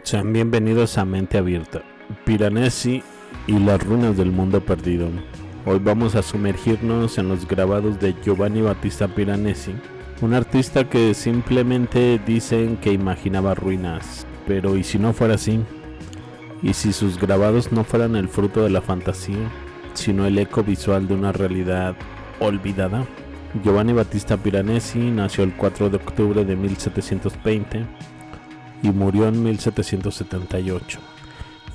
Sean bienvenidos a Mente Abierta, Piranesi y las ruinas del mundo perdido. Hoy vamos a sumergirnos en los grabados de Giovanni Battista Piranesi, un artista que simplemente dicen que imaginaba ruinas. Pero ¿y si no fuera así? ¿Y si sus grabados no fueran el fruto de la fantasía, sino el eco visual de una realidad olvidada? Giovanni Battista Piranesi nació el 4 de octubre de 1720 y murió en 1778.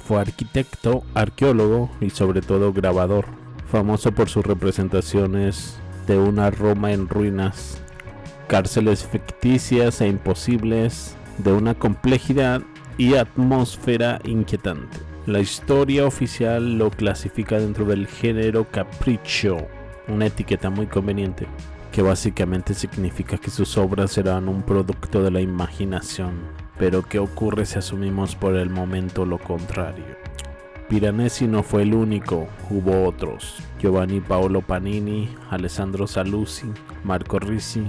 Fue arquitecto, arqueólogo y sobre todo grabador, famoso por sus representaciones de una Roma en ruinas, cárceles ficticias e imposibles, de una complejidad y atmósfera inquietante. La historia oficial lo clasifica dentro del género capriccio, una etiqueta muy conveniente, que básicamente significa que sus obras serán un producto de la imaginación. Pero ¿qué ocurre si asumimos por el momento lo contrario? Piranesi no fue el único, hubo otros. Giovanni Paolo Panini, Alessandro Saluzzi, Marco Ricci,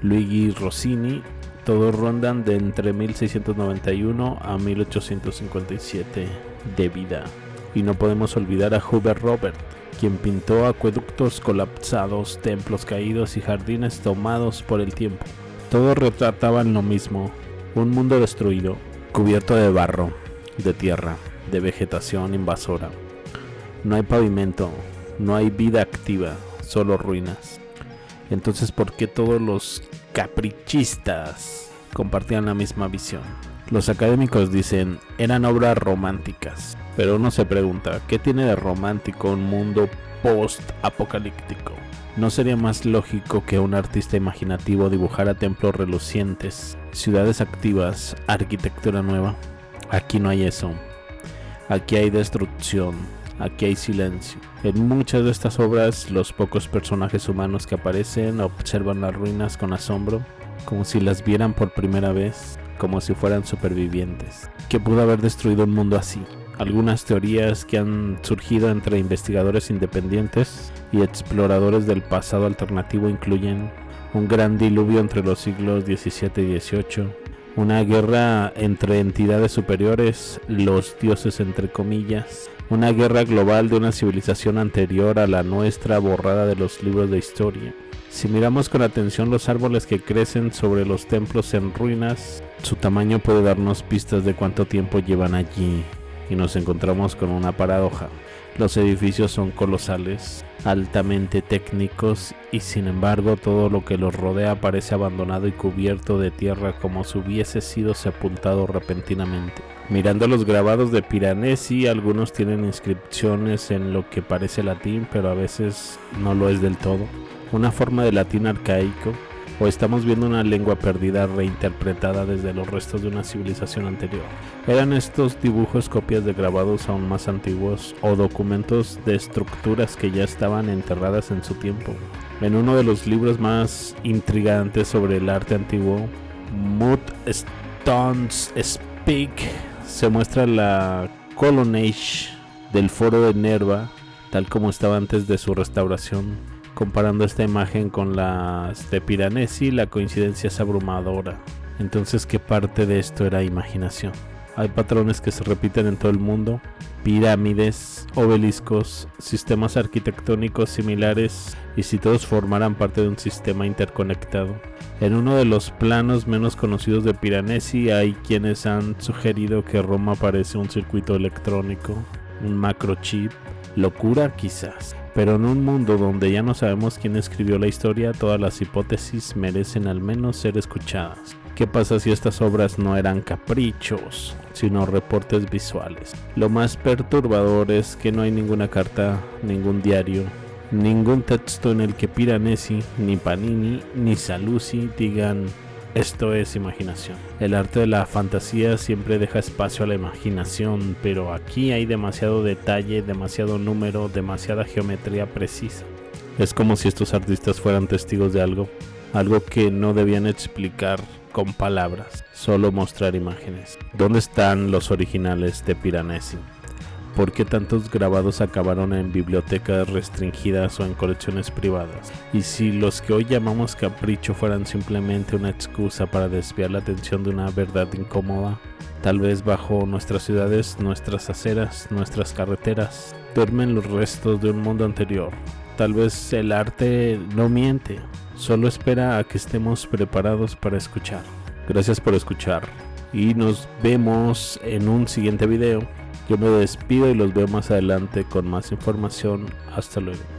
Luigi Rossini, todos rondan de entre 1691 a 1857 de vida. Y no podemos olvidar a Hubert Robert, quien pintó acueductos colapsados, templos caídos y jardines tomados por el tiempo. Todos retrataban lo mismo: un mundo destruido, cubierto de barro, de tierra, de vegetación invasora. No hay pavimento, no hay vida activa, solo ruinas. Entonces, ¿por qué todos los caprichistas compartían la misma visión? Los académicos dicen, eran obras románticas. Pero uno se pregunta, ¿qué tiene de romántico un mundo post-apocalíptico? ¿No sería más lógico que un artista imaginativo dibujara templos relucientes, ciudades activas, arquitectura nueva? Aquí no hay eso. Aquí hay destrucción, aquí hay silencio. En muchas de estas obras, los pocos personajes humanos que aparecen observan las ruinas con asombro, como si las vieran por primera vez, como si fueran supervivientes. ¿Qué pudo haber destruido un mundo así? Algunas teorías que han surgido entre investigadores independientes y exploradores del pasado alternativo incluyen un gran diluvio entre los siglos XVII y XVIII, una guerra entre entidades superiores, los dioses entre comillas, una guerra global de una civilización anterior a la nuestra borrada de los libros de historia. Si miramos con atención los árboles que crecen sobre los templos en ruinas, su tamaño puede darnos pistas de cuánto tiempo llevan allí. Y nos encontramos con una paradoja. Los edificios son colosales, altamente técnicos, y sin embargo todo lo que los rodea parece abandonado y cubierto de tierra, como si hubiese sido sepultado repentinamente. Mirando los grabados de Piranesi, algunos tienen inscripciones en lo que parece latín, pero a veces no lo es del todo, una forma de latín arcaico, o estamos viendo una lengua perdida reinterpretada desde los restos de una civilización anterior. ¿Eran estos dibujos copias de grabados aún más antiguos o documentos de estructuras que ya estaban enterradas en su tiempo? En uno de los libros más intrigantes sobre el arte antiguo, Mud Stones Speak, se muestra la colonnage del foro de Nerva tal como estaba antes de su restauración. Comparando esta imagen con las de Piranesi, la coincidencia es abrumadora. Entonces, ¿qué parte de esto era imaginación? Hay patrones que se repiten en todo el mundo: pirámides, obeliscos, sistemas arquitectónicos similares, y si todos formaran parte de un sistema interconectado. En uno de los planos menos conocidos de Piranesi hay quienes han sugerido que Roma parece un circuito electrónico, un macrochip. Locura quizás, pero en un mundo donde ya no sabemos quién escribió la historia, todas las hipótesis merecen al menos ser escuchadas. ¿Qué pasa si estas obras no eran caprichos, sino reportes visuales? Lo más perturbador es que no hay ninguna carta, ningún diario, ningún texto en el que Piranesi, ni Panini, ni Saluzzi digan: esto es imaginación. El arte de la fantasía siempre deja espacio a la imaginación, pero aquí hay demasiado detalle, demasiado número, demasiada geometría precisa. Es como si estos artistas fueran testigos de algo que no debían explicar con palabras, solo mostrar imágenes. ¿Dónde están los originales de Piranesi? ¿Por qué tantos grabados acabaron en bibliotecas restringidas o en colecciones privadas? Y si los que hoy llamamos capricho fueran simplemente una excusa para desviar la atención de una verdad incómoda, Tal vez bajo nuestras ciudades, nuestras aceras, nuestras carreteras, duermen los restos de un mundo anterior. Tal vez el arte no miente, solo espera a que estemos preparados para escuchar. Gracias por escuchar y nos vemos en un siguiente video. Yo me despido y los veo más adelante con más información. Hasta luego.